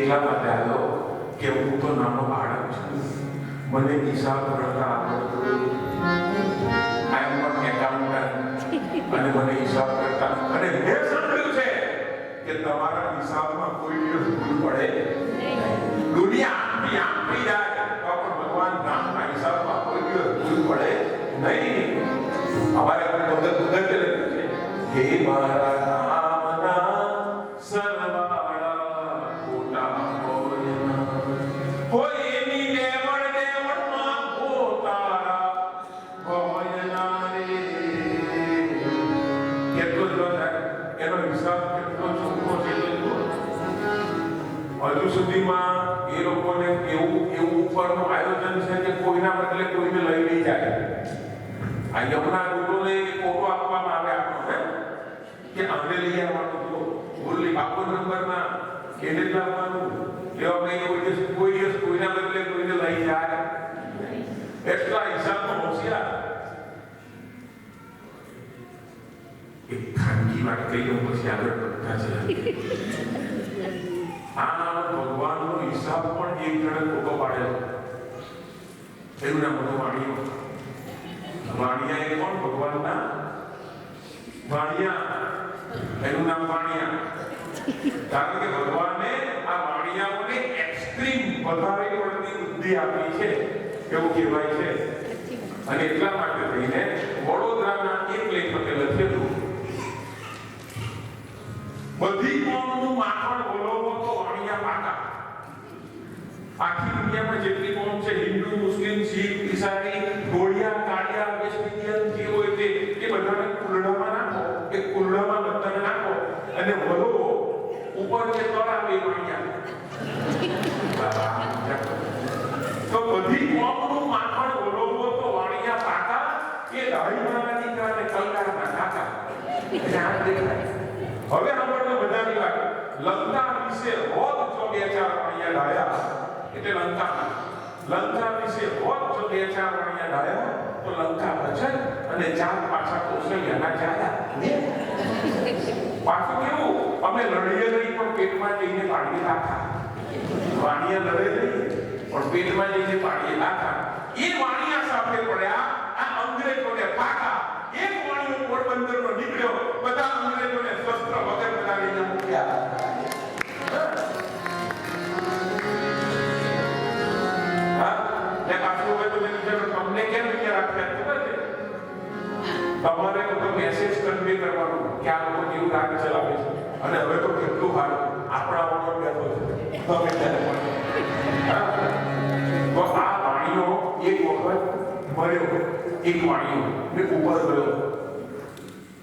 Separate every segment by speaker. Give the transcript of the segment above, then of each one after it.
Speaker 1: એટલા માટે આવ્યો કે હું તો નાનો બાળક છું, મને હિસાબ કરતા આવડતું, આઈ એમ નોટ એકાઉન્ટન્ટ, અને મને હિસાબ કરતા, અને મેં સાંભળ્યું છે કે તમારા હિસાબમાં કોઈ દિવસ ભૂલ પડે નહીં. દુનિયા આંખી જાય તો પણ ભગવાન નામના હિસાબમાં કોઈ દિવસ ભૂલ પડે નહીં. અમારે લખ્યું છે, હે મારા નામના સરવાળા ખોટા હોય એની લેવડ દેવડમાં પોતારા ભયના રે. કેટલો જ એનો હિસાબ કેટલો ચોખ્ખો છે. હજુ સુધીમાં એ લોકોને એવું ઉપરનું આયોજન છે કે કોઈના બદલે કોઈને લઈ નહીં જાય. આ યમુના દૂતોને ફોટો આપવામાં આવે આપણને કે આને લઈ આવવાનું તો બોલી બાપુ નંબરના કેને લાવવાનું એવા કોઈ દિવસ કોઈના બદલે કોઈને લઈ જાય. એટલા હિસાબમાં હોશિયાર. એક ખાનગી વાત કહી દઉં પછી આગળ વધતા છે. આ ભગવાનનો હિસાબ પણ એક જણે ખોટો પાડેલો. એનું નામ હતું વાણિયો. વાણિયા એ કોણ? ભગવાનના વાણિયા. એનું નામ વાણિયા. કારણ કે ભગવાને આ વાણિયાઓને એક્સ્ટ્રીમ વધારે પડતી બુદ્ધિ આપી છે એવું કહેવાય છે. અને એટલા માટે થઈને વડોદરાના એક લેખકે લખેલું, બધી કોમનું માખણ બોલવો તો વાણિયા પાકા. આખી દુનિયામાં જેટલી કોમ છે, હિન્દુ, મુસ્લિમ, શીખ, ઈસાઈ, ગોળિયા, કાળિયા, વેસ્ટ ઇન્ડિયન જે હોય તે બધાને કુલડામાં નાખો, એ કુલડામાં બધાને નાખો અને વલો ઉપર જે તળાવે વાણિયા. તો બધી કોમનું માખણ બોલવો તો વાણિયા પાકા. એ દાઢીવાળા દીકરાને કલકારના કાકા. ધ્યાન દેખાય. હવે આપણને બધાની વાત લંકા વિશે હોત જો બે ચાર વાણિયા ડાયા, એટલે લંકા વિશે હોત જો બે ચાર વાણિયા ડાયા તો લંકા બચે અને ચાર પાછા કૌશલ્યના જાયા. પાછું કેવું, અમે લડીએ નહીં પણ પેટમાં જઈને પાડીએ નાખા. વાણિયા લડે નહીં પણ પેટમાં જઈને પાડીએ નાખા. એ વાણિયા સાથે પડ્યા આ અંગ્રેજોને પાકા. એક વાણિયો પોરબંદરનો નીકળ્યો, બધા અંગ્રેજોને શસ્ત્ર વગર બધા લઈને મૂક્યા. તમને કેમ વિચાર રાખ્યા ખબર છે? તમારે તો મેસેજ કન્વે કરવાનો કે આ લોકો કેવું રાગ ચલાવે છે. અને હવે તો કેટલું સારું આપણા વગર બેઠો છે. તમે ત્યારે તો આ વાણીઓ એક વખત મળ્યો, એક વાણીઓ મેં ઉપર ગયો.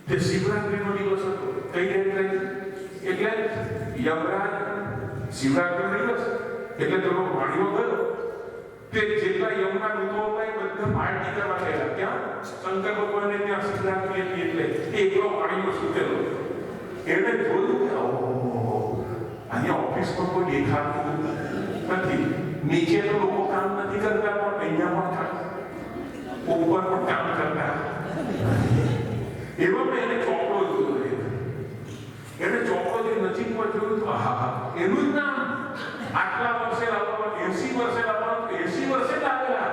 Speaker 1: તે શિવરાત્રીનો દિવસ હતો. કઈ ડેટ એટલે યમરાજ શિવરાત્રીનો દિવસ એટલે પેલો વાણીઓ ગયો. તે જેટલા યમના દૂતો હતા એ બધા પાર્ટી કરવા ગયેલા. ત્યાં શંકર ભગવાનને ત્યાં શિવરાત્રી હતી એટલે એકલો વાણીઓ સૂતેલો. એને જોયું કે અહીંયા ઓફિસમાં કોઈ દેખાતું નથી. નીચે તો લોકો કામ નથી કરતા પણ અહીંયા પણ કામ, ઉપર પણ કામ કરતા. એમાં મેં એને ચોપડો જોયો. એને ચોપડો જે નજીકમાં જોયું તો એનું જ નામ આટલા વર્ષે લાવવાનું, 80 વર્ષે લાવવાનું, 80 વર્ષે લાવેલા.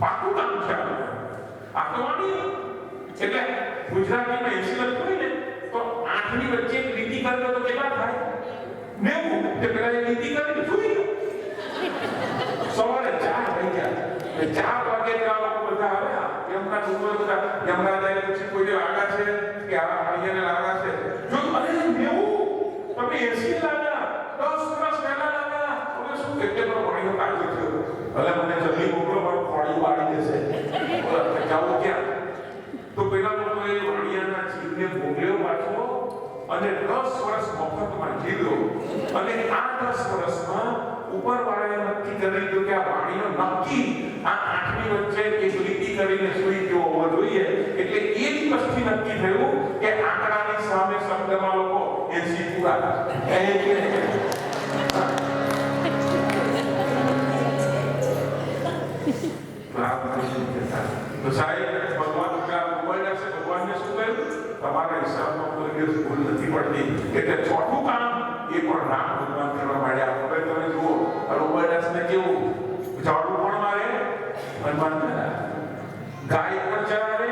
Speaker 1: પાકું કામ છે આ તો વાણી. એટલે ગુજરાતીમાં 80 લખતું હોય ને તો 8 ની વચ્ચે એક લીટી કરે તો કેટલા થાય? 90. તે પેલા એ લીટી કરીને સુઈ ગયો. સવારે 4 થઈ ગયા. 4 વાગે આ લોકો બધા આવ્યા. એમના લોકો બધા યમરાજાએ પૂછ્યું કોઈ આગા છે કે આ વાણીને લાગા છે? જો અરે 90 તમે 80 લાગ્યા, 10 વર્ષ પહેલા લાગ્યા. હવે શું કે પણ વાણીનો કાઢી થયો. ભલે મને જલ્દી મોકલો પણ ખોડી વાળી દેશે. જાઓ ક્યાં? તો પેલા લોકોએ વાણિયાના જીવને મોકલ્યો પાછો અને 10 વર્ષ મફતમાં જીવ્યો. અને આ 10 વર્ષમાં ઉપરવાળાએ નક્કી કરી દીધું કે આ વાણીનો નક્કી આ 8 ની વચ્ચે એક લીટી કરીને સુઈ ગયો હોવો જોઈએ. એટલે એ દિવસથી નક્કી થયું કે આંકડાની સામે શબ્દમાં લોકો 80 પૂરા. તો સાહેબ ભગવાન ભગવાનને શું કહ્યું? તમારા હિસાબમાં કોઈ દિવસ ભૂલ નથી પડતી. એટલે ચોથું કામ એ પણ રામ ભગવાન કરવા માંડ્યા. હવે તમે જુઓ રોબર્ટસને કેવું ઝાડુ કોણ મારે? હનુમાન દાદા. ગાય પણ ચરાવે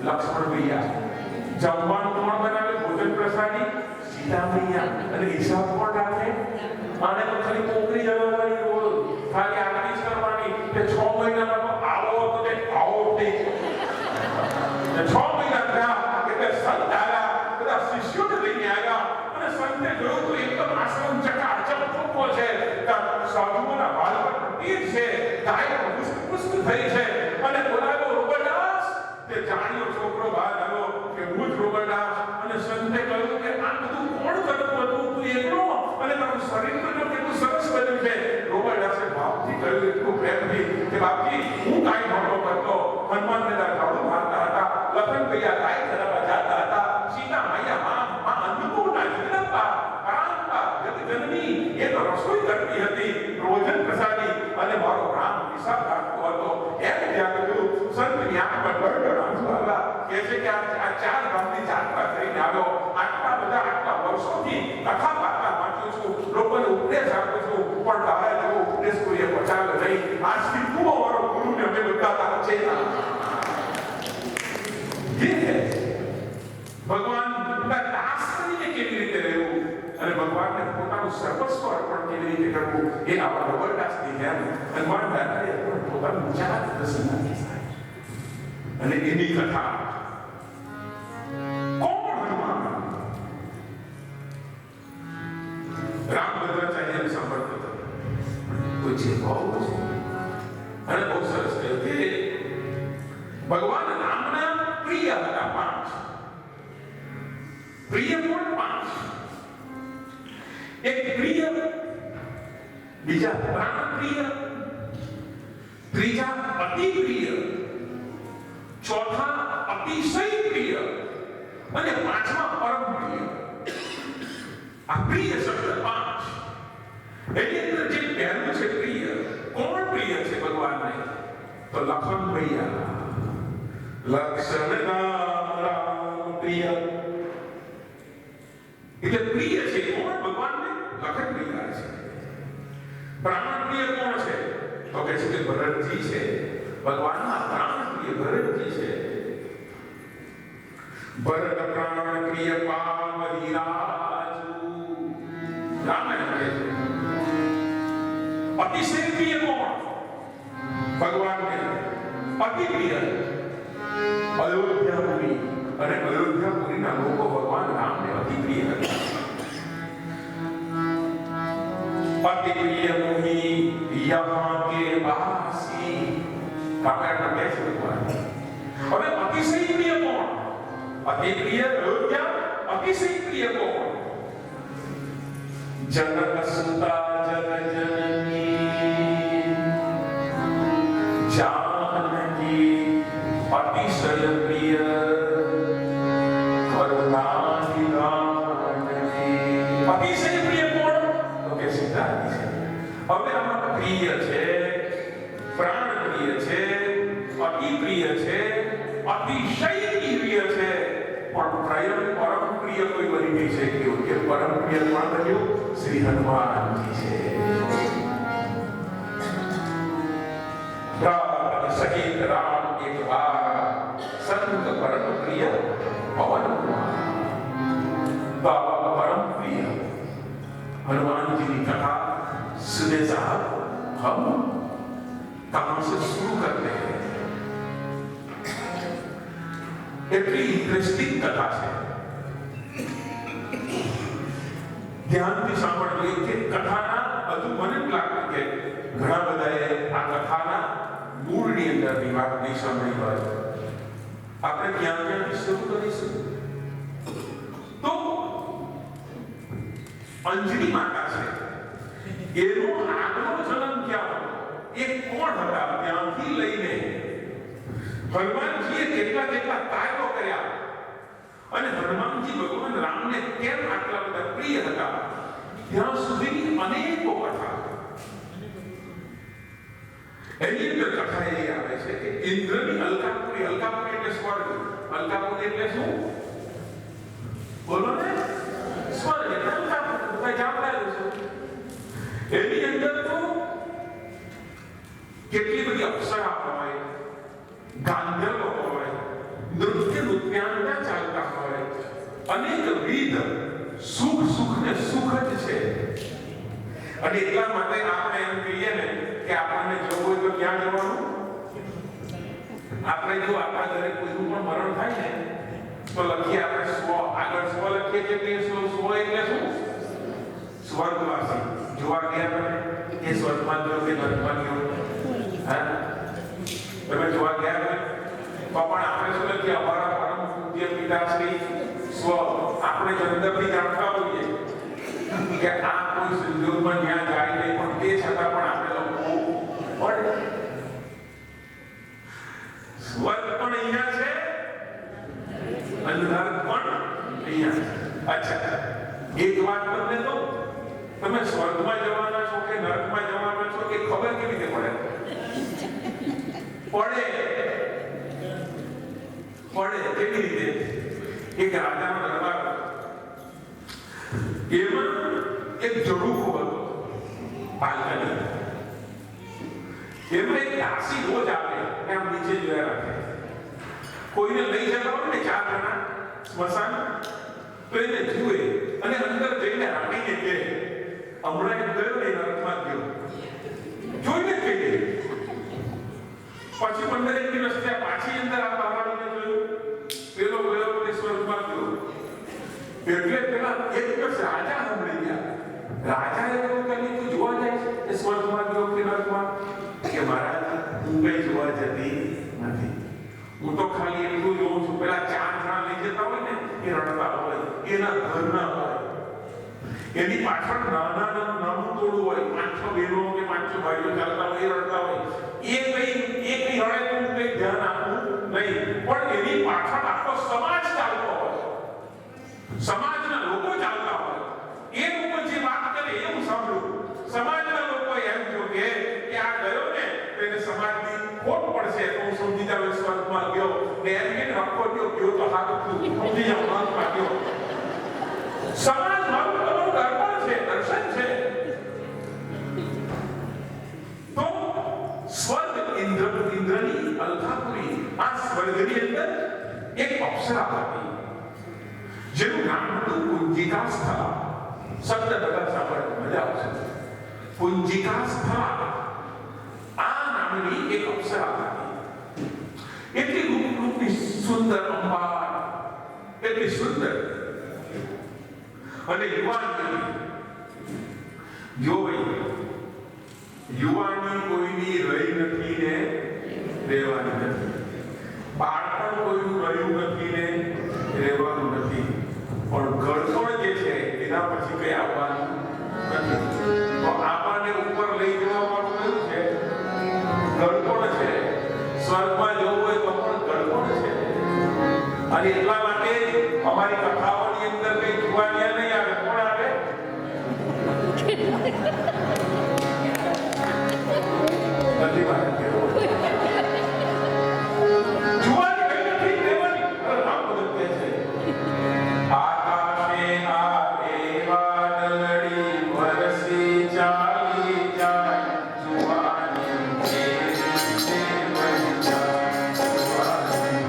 Speaker 1: લક્ષ્મણ ભૈયા. જમવાનું કોણ બનાવે? ભોજન પ્રસાદી સીતા મૈયા. અને હિસાબ કોણ રાખે? આને તો ખાલી કોકરી જલાવવાની રોજ ખાલી આરતી કરવાની કે 6 મહિનામાં તો આવો તો તે આવો તે 6 મહિના થયા એટલે સંત આવ્યા, બધા શિષ્યોને લઈને આવ્યા અને સંતે જોયું તો એકદમ આશ્રમ ચકાચક ચોખ્ખો છે, સાધુઓના વાળ પર તીર છે, ગાય પુષ્ટ થઈ છે અને બોલાવ્યો રોબર્ટસ. તે જાણ્યો છોકરો બહાર આવ્યો કે હું જ રોબર્ટસ. અને સંતે કહ્યું કે આ બધું કોણ કરતું હતું? તું એકલો અને તારું શરીર તો કેટલું સરસ બન્યું છે. રોબર્ટસે બાપજી કહ્યું એટલું પ્રેમથી કે બાપજી હું કાંઈ નહોતો કરતો. હનુમાન દાદા ઝાડુ મારતા હતા, લખન ભૈયા ગાય ચરાવવા જતા હતા, સીતા મૈયા માં અન્નપૂર્ણા જગદંબા કાંતા જગજનની એ તો રસોઈ કરતી હતી, ભોજન પ્રસાદી, અને મારો રામ હિસાબ રાખતો હતો. એમ ત્યાં કહ્યું. સંતની આંખમાં ગળગળ આંસુ આવ્યા. કહે છે કે આ 4 ગામની યાત્રા કરીને આવ્યો, આટલા વર્ષોથી કથા વાર્તા વાંચું છું, લોકોને ઉપદેશ આપું છું, પણ તારા જેવો ઉપદેશ કોઈએ પચાવ્યો નહીં. આજથી તું અમારો ગુરુ ને અમે બધા તારા ચેલા. ભગવાન દાસ તરીકે કેવી રીતે રહેવું અને ભગવાનને પોતાનું સર્વસ્વ અર્પણ કેવી રીતે કરવું એ આવા રોબર્ટસની જેમ હનુમાન દાદાએ પણ પોતાનું વિચાર દર્શન આપી. અને એની કથા કોણ હનુમાન? રામભદ્રાચાર્ય સાંભળતો હતો. કોઈ છે બહુ અને બહુ સરસ કહ્યું કે ભગવાન રામના પ્રિય હતા 5. પ્રિય કોણ? 5. એક પ્રિય, બીજા પ્રાણ પ્રિય, ત્રીજા અતિ પ્રિય, ચોથા અતિશય પ્રિય અને 5મા પરમ પ્રિય. આ પ્રિય શબ્દ 5. એની અંદર જે પહેલું છે પ્રિય, કોણ પ્રિય છે ભગવાનને? તો લખન ભૈયા. લક્ષણ રામ પ્રિય એટલે પ્રિય છે કોણ ભગવાનને? લખન ભૈયા છે. પ્રાણ પ્રિય કોણ છે? તો કહે છે કે ભરતજી છે. ભગવાનના પ્રાણ પ્રિય ભરતજી છે. ભરત પ્રાણ પ્રિય પાવરી રાજુ. રામાયણ કહે છે. અતિશય પ્રિય કોણ? ભગવાનને અતિ પ્રિય અયોધ્યાપુરી. અને અયોધ્યાપુરીના લોકો ભગવાન રામને અતિ પ્રિય હતા. અતિ પ્રિય મોહી યહાં કે વાસી. રામાયણમાં કહે છે ભગવાન. હવે અતિશય પ્રિય કોણ? અતિ પ્રિય અયોધ્યા. અતિશય પ્રિય કોણ? જનક સુતા જગ જનની જાનકી. અતિશય પ્રિય કરુણાનિધાનની. અતિશય પ્રિય કોણ? તો કે સીતાજી છે. હવે આમાં પ્રિય છે, પ્રાણ પ્રિય છે, અતિ પ્રિય છે, અતિશય પ્રિય છે, પણ પરમ પ્રિય કોઈ બની નહીં શક્યું. કે પરમ પ્રિય કોણ બન્યું? શ્રી હનુમાનજી છે. સહિત રામ એક વાર સંત પરમ પ્રિય પवन बाबा परम प्रिय हनुमान जी की कथा सुने साहब. हम कहां से शुरू करते हैं? એટલી ઇન્ટરેસ્ટિંગ કથા છે. ધ્યાનથી સાંભળજો. કે કથાના હજુ મને જ લાગતું કે ઘણા બધાએ આ કથાના મૂળની અંદરની વાત નહીં સાંભળી હોય. આપણે ક્યાંથી શરૂ કરીશું? તો અંજની માતા છે. એનો આગલો જન્મ ક્યાં હતો? એ કોણ હતા? ત્યાંથી લઈને હનુમાનજીએ કેટલા કાર્યો કર્યા અને હનુમાનજી ભગવાન રામને કેમ આટલા બધા પ્રિય હતા ત્યાં સુધીની અનેકો કથા. એની અંદર કથા એ આવે છે કે ઇન્દ્રની અલકાપુરી. અલકાપુરી એટલે સ્વર્ગ. અલકાપુરી એટલે શું? બોલો ને. સ્વર્ગ એટલે અલકાપુરી. ગાંધર્વ હોય, નૃત્યાંગના ચાલતા હોય, અનેકવિધ સુખ ને સુખ જ છે. અને એટલા માટે આપણે એમ કહીએ ને કે આપણને જવું હોય તો ક્યાં જવાનું? આપણે જો આપણા ઘરે કોઈનું પણ મરણ થાય ને તો લખીએ આપણે સ્વ, આગળ સ્વ લખીએ છીએ કે સ્વ એટલે શું? સ્વર્ગવાસી. જોવા ગયા તમે એ સ્વર્ગમાં ગયો કે નરકમાં ગયો? હા, તમે જોવા ગયા ને તો પણ આપણે શું લખીએ? અમારા પરમ પૂજ્ય પિતાશ્રી સ્વ. આપણે અંદરથી જાણતા હોઈએ કે આ કોઈ સંજોગમાં ત્યાં જાય નહીં, પણ તે છતાં પણ આપણે લખવું પડે. સ્વર્ગ પણ અહીંયા છે અને નરક પણ અહીંયા છે. અચ્છા, એક વાત તમને તો, તમે સ્વર્ગમાં જવાના છો કે નરકમાં જવાના છો એ ખબર કેવી રીતે પડે? કેવી રીતે? એક રાજાનો દરબાર, એમાં એક ઝરૂખો હતો બાલ્કની. એમાં એક દાસી રોજ આવે, એમ નીચે જોયા રાખે. કોઈને લઈ જતા હોય ને 4 જણા સ્મશાન, તો એને જુએ અને અંદર જઈને રાણીને કહે, હમણાં એક ગયો ને નરકમાં ગયો, જોઈને કહી દે. પછી 15 દિવસ થયા, પાછી અંદર આ મહારાણીને જોયું, પેલો ગયો ને સ્વર્ગમાં ગયો. એટલે પેલા એક દિવસ રાજા સાંભળી ગયા. રાજાએ એવું કહ્યું, તું જોવા જાય છે એ સ્વર્ગમાં ગયો કે નરકમાં? કે મહારાજ, હું કઈ જોવા જતી નથી, હું તો ખાલી એટલું જોઉં છું. પેલા 4 જણા લઈ જતા હોય ને એ રડતા હોય, એના ઘરના હોય, એની પાછળ નાનું ટોળું હોય, 5-6 બહેનો કે 5-6 ભાઈઓ ચાલતા હોય, એ રડતા હોય. એ કઈ રડે તો હું કઈ ધ્યાન આપું નહીં, પણ એની પાછળ આખો સમાજ ચાલતો હોય, સમાજના લોકો ચાલતા હોય. એ લોકો જે વાત કરે એ હું સાંભળું. સમાજના લોકો એમ કહે કે આ ગયો ને તેને સમાજની ખોટ પડશે, તો હું સમજી જાઉં સ્વર્ગમાં ગયો. ને એમ કે રખો ગયો તો હાથ સમજી જાઉં નરકમાં ગયો. સમાજ મારું દર્પણ છે, દર્શન છે. તો સ્વર્ગ ઇન્દ્રની અલકાપુરી, આ સ્વર્ગની અંદર એક અપ્સરા હતી જેનું નામ હતું પુંજિકા સ્થળા. શબ્દ બધા સાંભળવા મજા આવશે. પુંજિકા સ્થળા, આ નામની એક અપ્સરા હતી. એટલી રૂપની સુંદર અંબા, એટલી સુંદર અને યુવાની કોઈની રહી નથી ને રહેવાની નથી. બાળપણ કોઈનું રહ્યું નથી ને રહેવાનું નથી. પણ ઘડપણ જે છે એના પછી કઈ આવવાનું નથી. તો આપણને ઉપર લઈ જવા વાળું કયું છે? ઘડપણ છે. સ્વર્ગમાં જવું હોય તો પણ ઘડપણ છે. અને એટલા માટે અમારી કથાઓની અંદર કઈ જુવાનિયા નહીં આવે. કોણ આવે? નથી વાત કેવો જુવાની કઈ નથી રહેવાની. રામ ભગત કહે છે, આકાશે આવે વાદળી વરસી ચાલી જાય, જુવાની છે વહી જાય, જુવાની.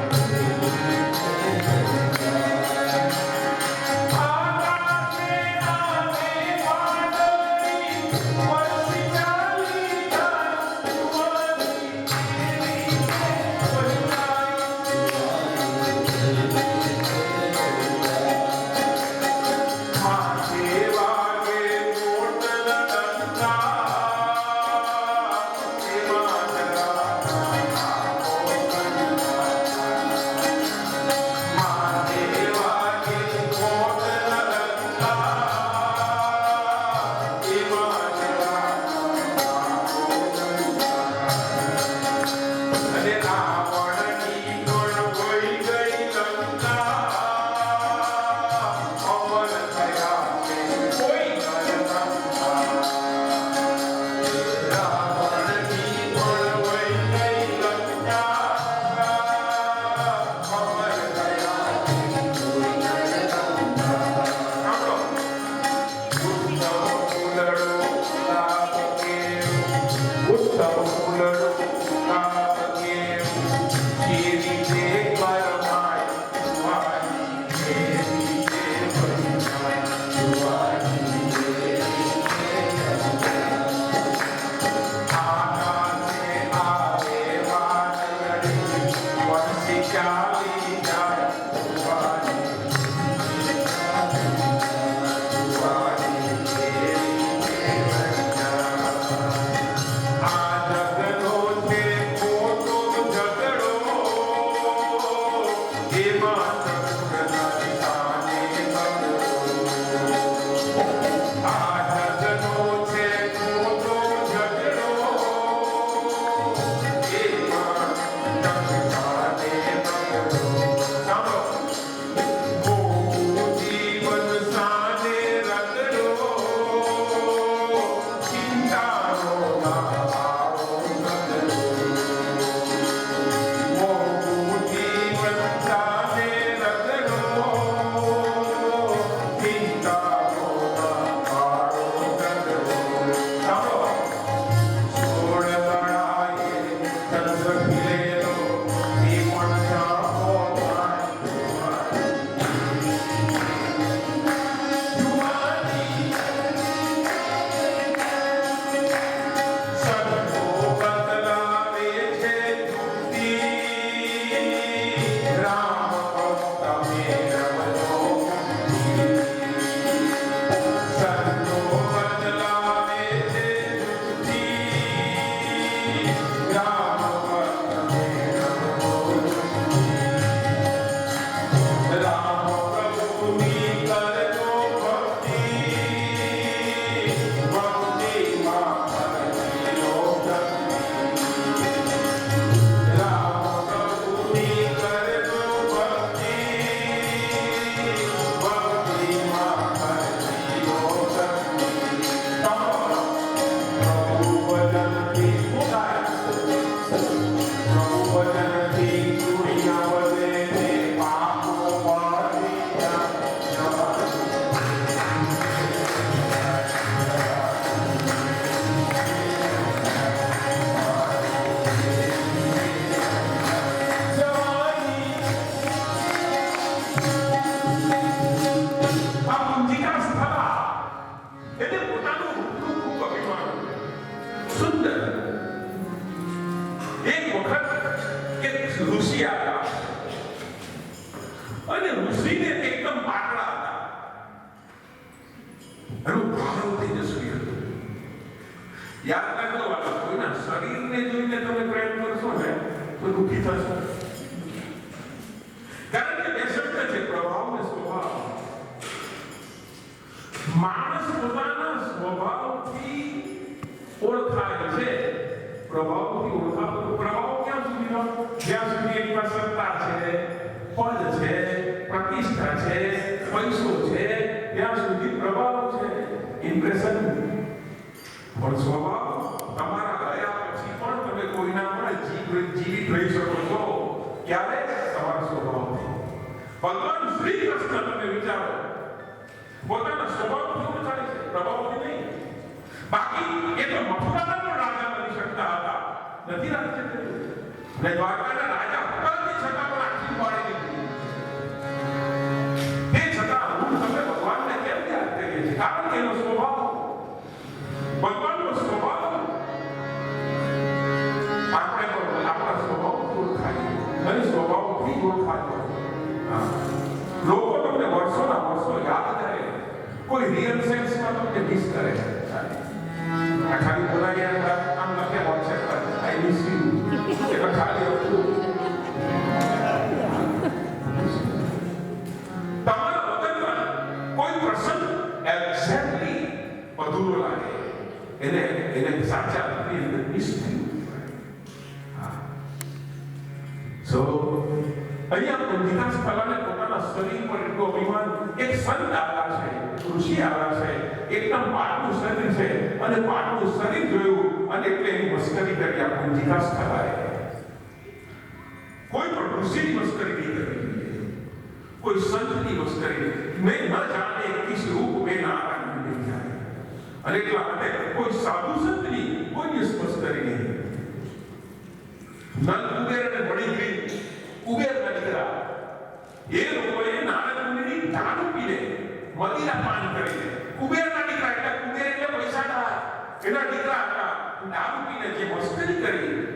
Speaker 1: આકાશે આવે વાદળી વરસી ચાલી જાય, જુવાની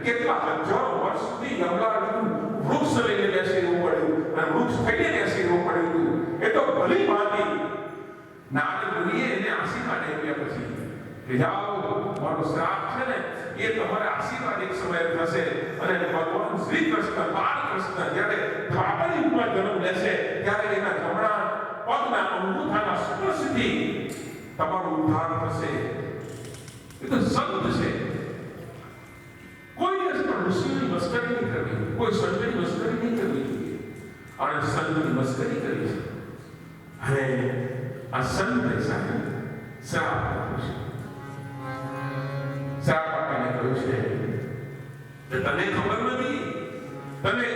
Speaker 1: કેટલા હજારો વર્ષ સુધી ગમલા વૃક્ષ લઈને બેસી આશીર્વાદ આપ્યા પછી કે જાઓ મારો શ્રાપ છે ને એ તમારા આશીર્વાદ એક સમય થશે અને ભગવાન શ્રી કૃષ્ણ બાલકૃષ્ણ જ્યારે દ્વાપર યુગમાં જન્મ લેશે ત્યારે એના જમણા પગના અંગૂઠાના સ્પર્શથી તમારો ઉદ્ધાર થશે. એ તો સંત છે. કોઈ દિવસ પણ ઋષિઓની મસ્કરી નહીં કરવી, કોઈ સંતની મસ્કરી નહીં કરવી જોઈએ. અને સંતની મસ્કરી કરી છે અને આ સંત સાહેબ શ્રાપ આપ્યો છે. શ્રાપ આપીને કહ્યું છે કે તને ખબર નથી, તને